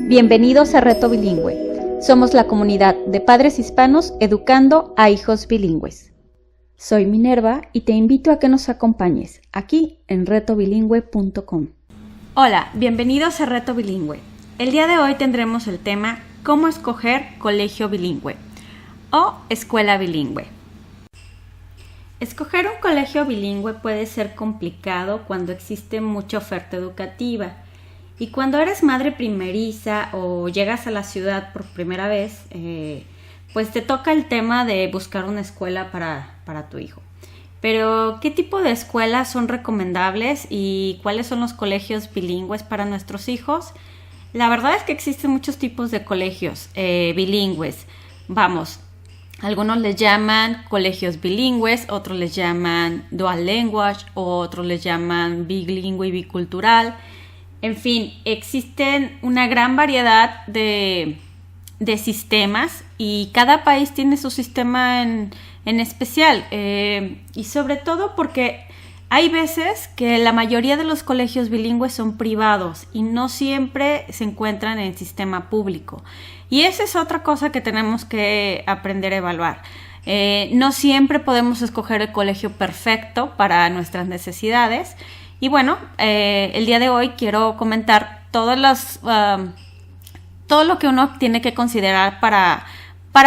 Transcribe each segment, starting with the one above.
Bienvenidos a Reto Bilingüe. Somos la comunidad de padres hispanos educando a hijos bilingües. Soy Minerva y te invito a que nos acompañes aquí en retobilingüe.com. Hola, bienvenidos a Reto Bilingüe. El día de hoy tendremos el tema ¿Cómo escoger colegio bilingüe o escuela bilingüe? Escoger un colegio bilingüe puede ser complicado cuando existe mucha oferta educativa. Y cuando eres madre primeriza o llegas a la ciudad por primera vez, pues te toca el tema de buscar una escuela para tu hijo. Pero, ¿qué tipo de escuelas son recomendables y cuáles son los colegios bilingües para nuestros hijos? La verdad es que existen muchos tipos de colegios bilingües. Algunos les llaman colegios bilingües, otros les llaman dual language, otros les llaman bilingüe y bicultural. En fin, existen una gran variedad de sistemas y cada país tiene su sistema en especial. Y sobre todo porque hay veces que la mayoría de los colegios bilingües son privados y no siempre se encuentran en el sistema público. Y esa es otra cosa que tenemos que aprender a evaluar. No siempre podemos escoger el colegio perfecto para nuestras necesidades. Y bueno, el día de hoy quiero comentar todo lo que uno tiene que considerar para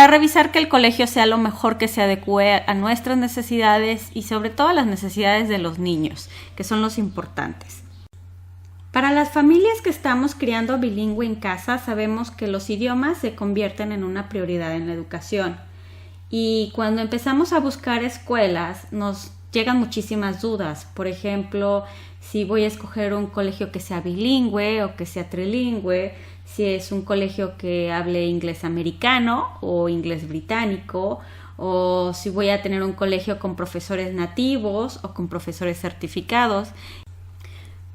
revisar que el colegio sea lo mejor que se adecue a nuestras necesidades y sobre todo a las necesidades de los niños, que son los importantes. Para las familias que estamos criando bilingüe en casa, sabemos que los idiomas se convierten en una prioridad en la educación. Y cuando empezamos a buscar escuelas, nos llegan muchísimas dudas. Por ejemplo, si voy a escoger un colegio que sea bilingüe o que sea trilingüe, si es un colegio que hable inglés americano o inglés británico, o si voy a tener un colegio con profesores nativos o con profesores certificados.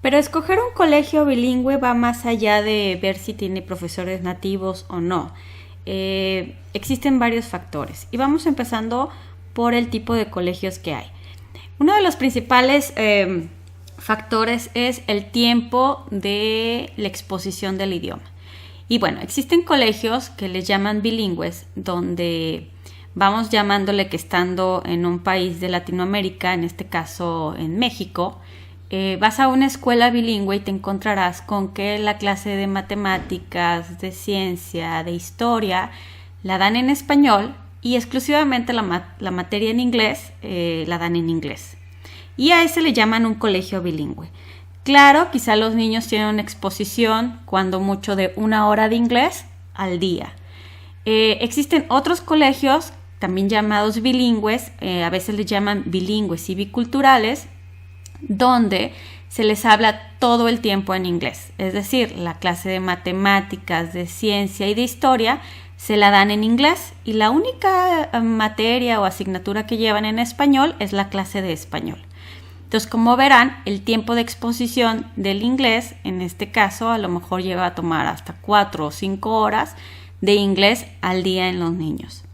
Pero escoger un colegio bilingüe va más allá de ver si tiene profesores nativos o no. Existen varios factores y vamos empezando por el tipo de colegios que hay. Uno de los principales factores es el tiempo de la exposición del idioma. Y bueno, existen colegios que les llaman bilingües, donde vamos llamándole que estando en un país de Latinoamérica, en este caso en México, vas a una escuela bilingüe y te encontrarás con que la clase de matemáticas, de ciencia, de historia, la dan en español y exclusivamente la materia en inglés la dan en inglés. Y a ese le llaman un colegio bilingüe. Claro, quizá los niños tienen una exposición, cuando mucho, de 1 hora de inglés al día. Existen otros colegios, también llamados bilingües, a veces les llaman bilingües y biculturales, donde se les habla todo el tiempo en inglés. Es decir, la clase de matemáticas, de ciencia y de historia se la dan en inglés y la única materia o asignatura que llevan en español es la clase de español. Entonces, como verán, el tiempo de exposición del inglés, en este caso, a lo mejor lleva a tomar hasta 4 o 5 horas de inglés al día en los niños.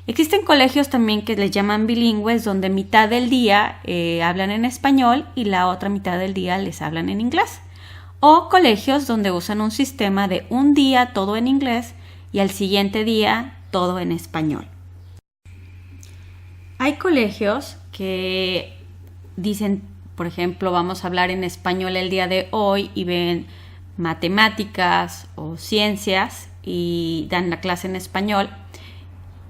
Existen colegios también que les llaman bilingües, donde mitad del día hablan en español y la otra mitad del día les hablan en inglés. O colegios donde usan un sistema de un día todo en inglés y al siguiente día todo en español. Hay colegios que dicen, por ejemplo, vamos a hablar en español el día de hoy y ven matemáticas o ciencias y dan la clase en español,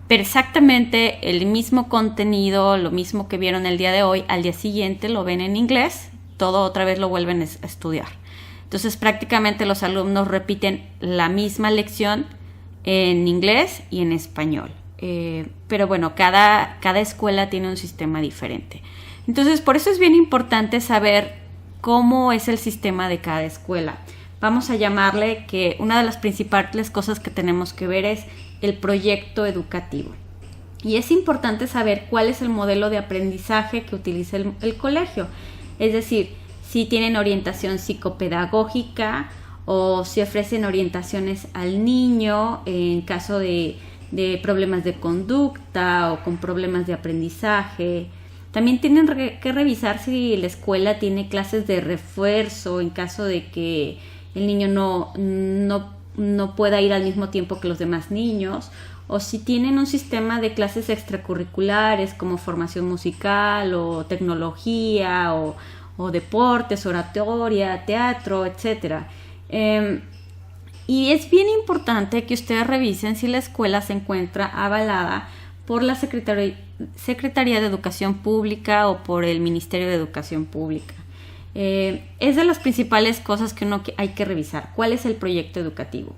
pero exactamente el mismo contenido, lo mismo que vieron el día de hoy, al día siguiente lo ven en inglés, todo otra vez lo vuelven a estudiar. Entonces prácticamente los alumnos repiten la misma lección en inglés y en español. Pero bueno, cada escuela tiene un sistema diferente. Entonces, por eso es bien importante saber cómo es el sistema de cada escuela. Vamos a llamarle que una de las principales cosas que tenemos que ver es el proyecto educativo. Y es importante saber cuál es el modelo de aprendizaje que utiliza el colegio. Es decir, si tienen orientación psicopedagógica o si ofrecen orientaciones al niño en caso de problemas de conducta o con problemas de aprendizaje. También tienen que revisar si la escuela tiene clases de refuerzo en caso de que el niño no pueda ir al mismo tiempo que los demás niños, o si tienen un sistema de clases extracurriculares como formación musical o tecnología o deportes, oratoria, teatro, etc. Y es bien importante que ustedes revisen si la escuela se encuentra avalada por la Secretaría de Educación Pública o por el Ministerio de Educación Pública. Es de las principales cosas que hay que revisar. ¿Cuál es el proyecto educativo?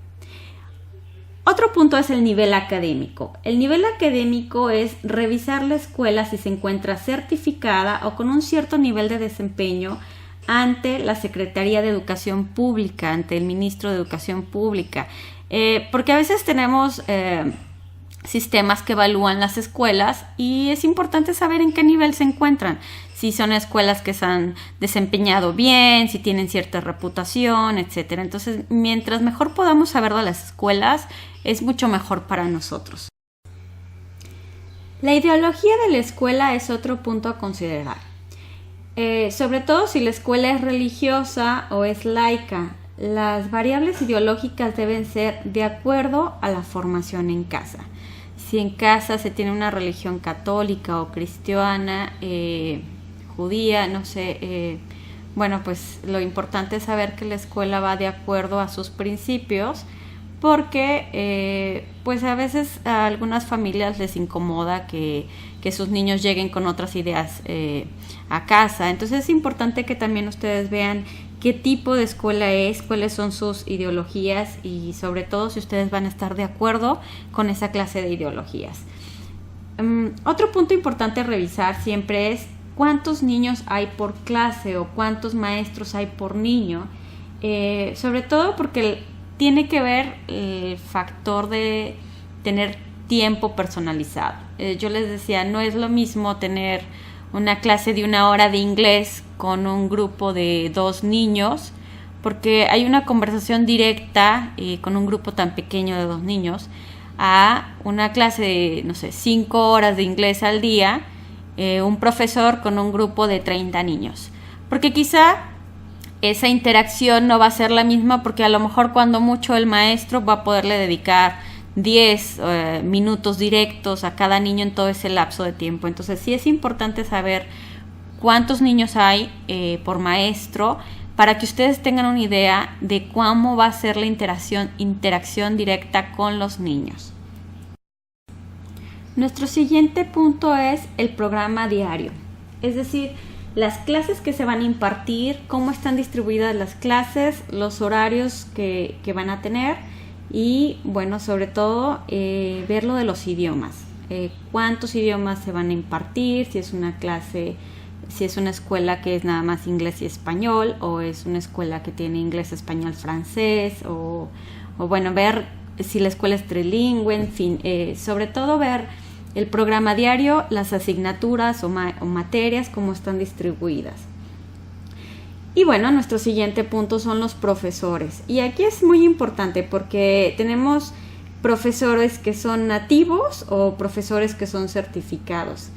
Otro punto es el nivel académico. El nivel académico es revisar la escuela si se encuentra certificada o con un cierto nivel de desempeño ante la Secretaría de Educación Pública, ante el Ministro de Educación Pública. Porque a veces tenemos sistemas que evalúan las escuelas y es importante saber en qué nivel se encuentran. Si son escuelas que se han desempeñado bien, si tienen cierta reputación, etc. Entonces, mientras mejor podamos saber de las escuelas, es mucho mejor para nosotros. La ideología de la escuela es otro punto a considerar. Sobre todo si la escuela es religiosa o es laica, las variables ideológicas deben ser de acuerdo a la formación en casa. Si en casa se tiene una religión católica o cristiana, judía, no sé, bueno, pues lo importante es saber que la escuela va de acuerdo a sus principios, porque pues a veces a algunas familias les incomoda que sus niños lleguen con otras ideas a casa. Entonces es importante que también ustedes vean qué tipo de escuela es, cuáles son sus ideologías y sobre todo si ustedes van a estar de acuerdo con esa clase de ideologías. Otro punto importante a revisar siempre es cuántos niños hay por clase o cuántos maestros hay por niño, sobre todo porque tiene que ver el factor de tener tiempo personalizado. Yo les decía, no es lo mismo tener una clase de 1 hora de inglés con un grupo de 2 niños, porque hay una conversación directa con un grupo tan pequeño de 2 niños, a una clase de, no sé, 5 horas de inglés al día, un profesor con un grupo de 30 niños. Porque quizá esa interacción no va a ser la misma, porque a lo mejor cuando mucho el maestro va a poderle dedicar 10 minutos directos a cada niño en todo ese lapso de tiempo. Entonces sí es importante saber cuántos niños hay por maestro para que ustedes tengan una idea de cómo va a ser la interacción directa con los niños. Nuestro siguiente punto es el programa diario, es decir, las clases que se van a impartir, cómo están distribuidas las clases, los horarios que van a tener y, bueno, sobre todo ver lo de los idiomas, cuántos idiomas se van a impartir, si es una clase, si es una escuela que es nada más inglés y español o es una escuela que tiene inglés, español, francés o bueno, ver si la escuela es trilingüe, en fin, sobre todo ver el programa diario, las asignaturas o materias, cómo están distribuidas. Y bueno, nuestro siguiente punto son los profesores. Y aquí es muy importante porque tenemos profesores que son nativos o profesores que son certificados.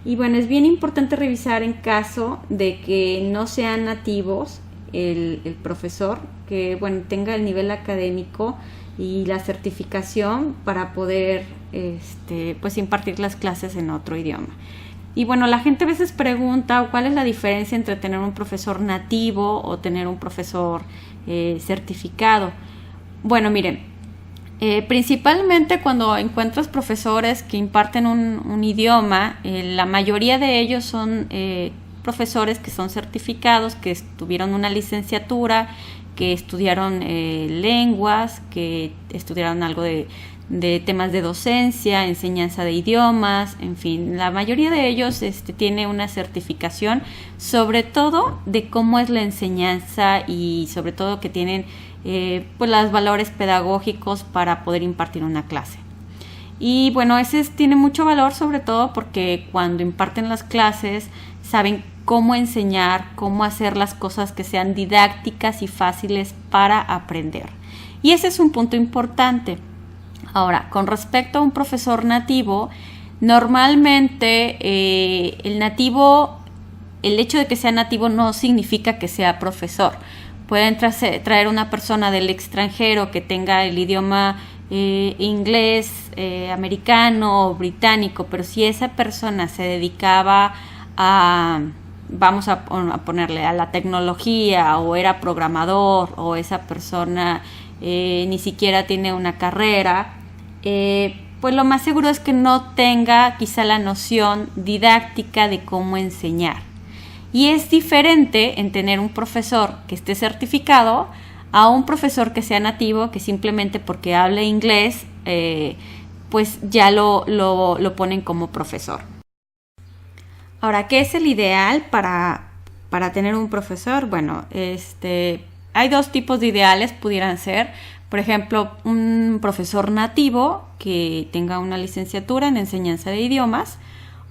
Y bueno, es bien importante revisar en caso de que no sean nativos el profesor, que bueno, tenga el nivel académico y la certificación para poder pues impartir las clases en otro idioma. Y bueno, la gente a veces pregunta cuál es la diferencia entre tener un profesor nativo o tener un profesor certificado. Bueno, miren, principalmente cuando encuentras profesores que imparten un idioma, la mayoría de ellos son profesores que son certificados, que tuvieron una licenciatura, que estudiaron lenguas, que estudiaron algo de temas de docencia, enseñanza de idiomas, en fin, la mayoría de ellos tiene una certificación, sobre todo de cómo es la enseñanza y sobre todo que tienen pues los valores pedagógicos para poder impartir una clase. Y bueno, ese tiene mucho valor, sobre todo porque cuando imparten las clases saben cómo enseñar, cómo hacer las cosas que sean didácticas y fáciles para aprender. Y ese es un punto importante. Ahora, con respecto a un profesor nativo, normalmente el hecho de que sea nativo no significa que sea profesor, Pueden traer una persona del extranjero que tenga el idioma inglés, americano o británico, pero si esa persona se dedicaba a, vamos a ponerle, a la tecnología, o era programador, o esa persona ni siquiera tiene una carrera, pues lo más seguro es que no tenga quizá la noción didáctica de cómo enseñar. Y es diferente en tener un profesor que esté certificado a un profesor que sea nativo, que simplemente porque hable inglés, pues ya lo ponen como profesor. Ahora, ¿qué es el ideal para tener un profesor? Bueno, hay dos tipos de ideales, pudieran ser. Por ejemplo, un profesor nativo que tenga una licenciatura en enseñanza de idiomas,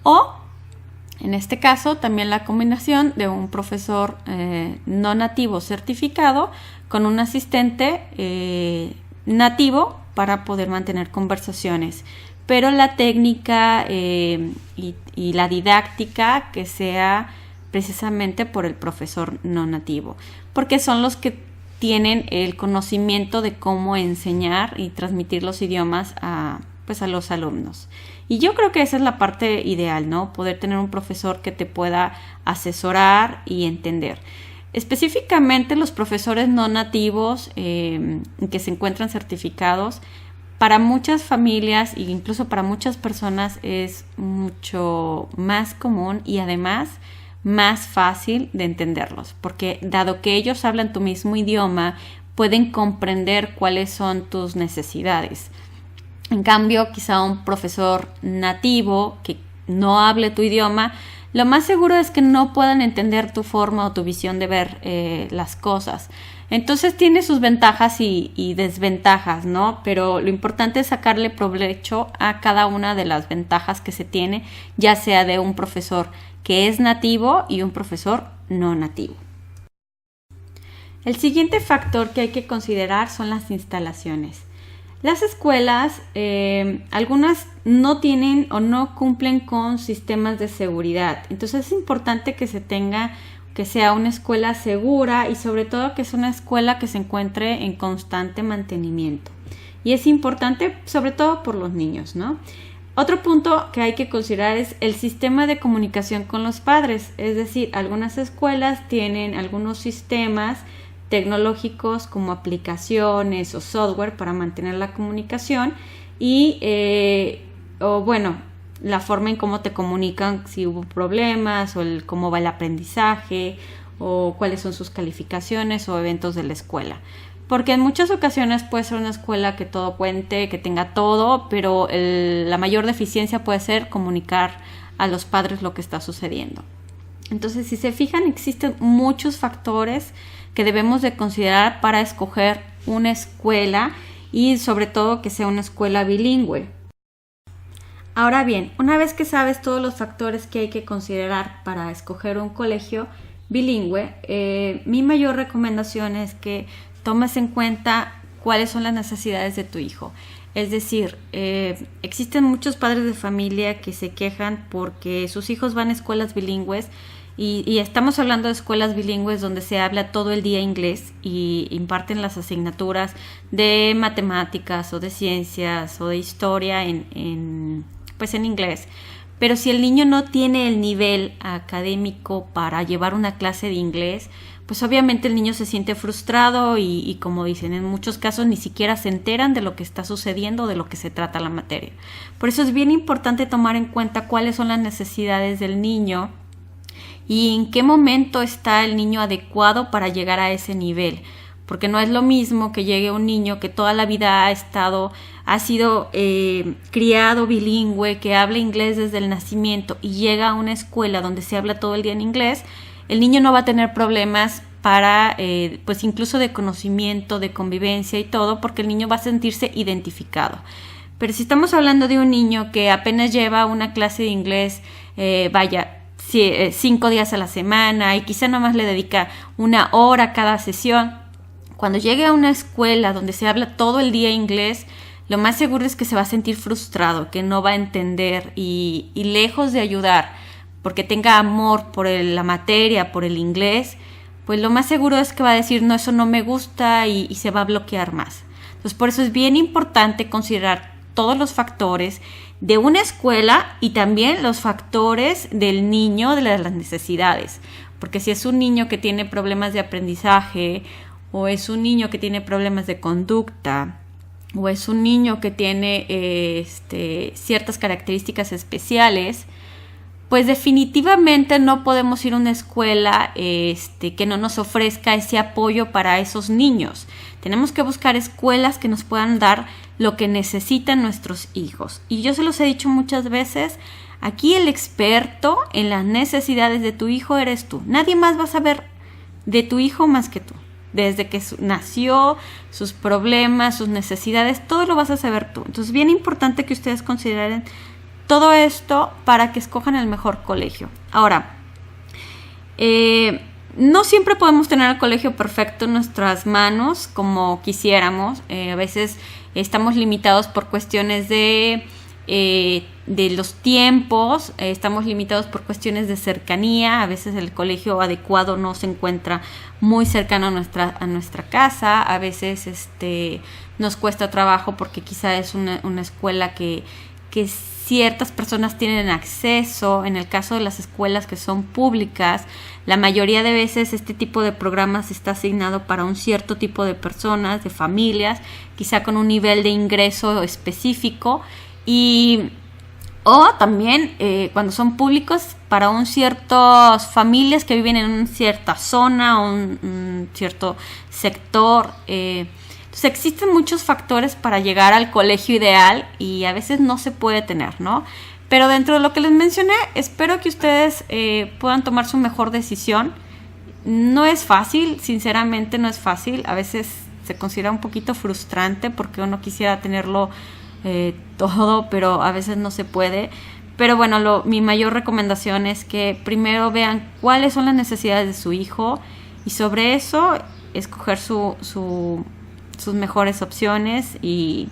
o en este caso también la combinación de un profesor no nativo certificado con un asistente nativo para poder mantener conversaciones, pero la técnica y la didáctica que sea precisamente por el profesor no nativo, porque son los que tienen el conocimiento de cómo enseñar y transmitir los idiomas a los alumnos. Y yo creo que esa es la parte ideal, ¿no? Poder tener un profesor que te pueda asesorar y entender. Específicamente los profesores no nativos que se encuentran certificados, para muchas familias e incluso para muchas personas es mucho más común y además más fácil de entenderlos, porque dado que ellos hablan tu mismo idioma, pueden comprender cuáles son tus necesidades. En cambio, quizá un profesor nativo que no hable tu idioma, lo más seguro es que no puedan entender tu forma o tu visión de ver las cosas. Entonces tiene sus ventajas y desventajas, ¿no? Pero lo importante es sacarle provecho a cada una de las ventajas que se tiene, ya sea de un profesor que es nativo y un profesor no nativo. El siguiente factor que hay que considerar son las instalaciones. Las escuelas, algunas no tienen o no cumplen con sistemas de seguridad. Entonces es importante que sea una escuela segura y sobre todo que sea una escuela que se encuentre en constante mantenimiento. Y es importante sobre todo por los niños, ¿no? Otro punto que hay que considerar es el sistema de comunicación con los padres. Es decir, algunas escuelas tienen algunos sistemas tecnológicos como aplicaciones o software para mantener la comunicación y la forma en cómo te comunican si hubo problemas o cómo va el aprendizaje o cuáles son sus calificaciones o eventos de la escuela. Porque en muchas ocasiones puede ser una escuela que todo cuente, que tenga todo, pero la mayor deficiencia puede ser comunicar a los padres lo que está sucediendo. Entonces, si se fijan, existen muchos factores que debemos de considerar para escoger una escuela y sobre todo que sea una escuela bilingüe. Ahora bien, una vez que sabes todos los factores que hay que considerar para escoger un colegio bilingüe, mi mayor recomendación es que tomes en cuenta cuáles son las necesidades de tu hijo. Es decir, existen muchos padres de familia que se quejan porque sus hijos van a escuelas bilingües y estamos hablando de escuelas bilingües donde se habla todo el día inglés y imparten las asignaturas de matemáticas o de ciencias o de historia en inglés. Pero si el niño no tiene el nivel académico para llevar una clase de inglés, pues obviamente el niño se siente frustrado y como dicen, en muchos casos ni siquiera se enteran de lo que está sucediendo, de lo que se trata la materia. Por eso es bien importante tomar en cuenta cuáles son las necesidades del niño y en qué momento está el niño adecuado para llegar a ese nivel. Porque no es lo mismo que llegue un niño que toda la vida ha sido criado bilingüe, que habla inglés desde el nacimiento y llega a una escuela donde se habla todo el día en inglés. El niño no va a tener problemas para, incluso de conocimiento, de convivencia y todo, porque el niño va a sentirse identificado. Pero si estamos hablando de un niño que apenas lleva una clase de inglés, 5 días a la semana y quizá nomás le dedica 1 hora cada sesión, cuando llegue a una escuela donde se habla todo el día inglés, lo más seguro es que se va a sentir frustrado, que no va a entender y lejos de ayudar porque tenga amor por la materia, por el inglés, pues lo más seguro es que va a decir, no, eso no me gusta y se va a bloquear más. Entonces, por eso es bien importante considerar todos los factores de una escuela y también los factores del niño, de las necesidades. Porque si es un niño que tiene problemas de aprendizaje, o es un niño que tiene problemas de conducta, o es un niño que tiene ciertas características especiales, pues definitivamente no podemos ir a una escuela que no nos ofrezca ese apoyo para esos niños. Tenemos que buscar escuelas que nos puedan dar lo que necesitan nuestros hijos. Y yo se los he dicho muchas veces, aquí el experto en las necesidades de tu hijo eres tú. Nadie más va a saber de tu hijo más que tú. Desde que nació, sus problemas, sus necesidades, todo lo vas a saber tú. Entonces, bien importante que ustedes consideren todo esto para que escojan el mejor colegio. Ahora, no siempre podemos tener el colegio perfecto en nuestras manos como quisiéramos. A veces estamos limitados por cuestiones de los tiempos, estamos limitados por cuestiones de cercanía. A veces el colegio adecuado no se encuentra muy cercano a nuestra casa. A veces nos cuesta trabajo porque quizá es una escuela que ciertas personas tienen acceso. En el caso de las escuelas que son públicas, la mayoría de veces este tipo de programas está asignado para un cierto tipo de personas, de familias, quizá con un nivel de ingreso específico, o también cuando son públicos para ciertas familias que viven en una cierta zona o un cierto sector. Entonces existen muchos factores para llegar al colegio ideal y a veces no se puede tener, ¿no? Pero dentro de lo que les mencioné, espero que ustedes puedan tomar su mejor decisión. No es fácil, sinceramente no es fácil. A veces se considera un poquito frustrante porque uno quisiera tenerlo todo, pero a veces no se puede. Pero bueno, mi mayor recomendación es que primero vean cuáles son las necesidades de su hijo y sobre eso escoger sus mejores opciones y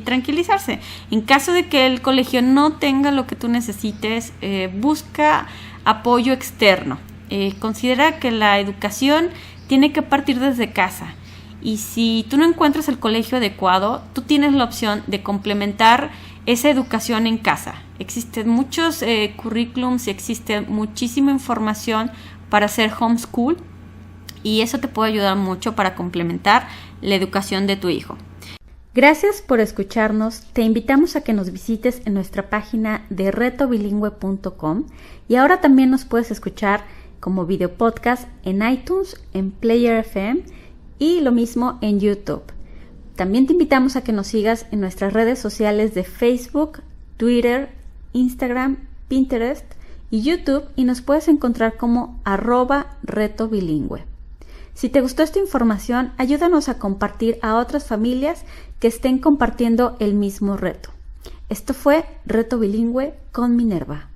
tranquilizarse. En caso de que el colegio no tenga lo que tú necesites, busca apoyo externo. Considera que la educación tiene que partir desde casa. Y si tú no encuentras el colegio adecuado, tú tienes la opción de complementar esa educación en casa. Existen muchos currículums y existe muchísima información para hacer homeschool y eso te puede ayudar mucho para complementar la educación de tu hijo. Gracias por escucharnos. Te invitamos a que nos visites en nuestra página de retobilingüe.com y ahora también nos puedes escuchar como video podcast en iTunes, en Player FM y lo mismo en YouTube. También te invitamos a que nos sigas en nuestras redes sociales de Facebook, Twitter, Instagram, Pinterest y YouTube y nos puedes encontrar como @retobilingüe. Si te gustó esta información, ayúdanos a compartir a otras familias que estén compartiendo el mismo reto. Esto fue Reto Bilingüe con Minerva.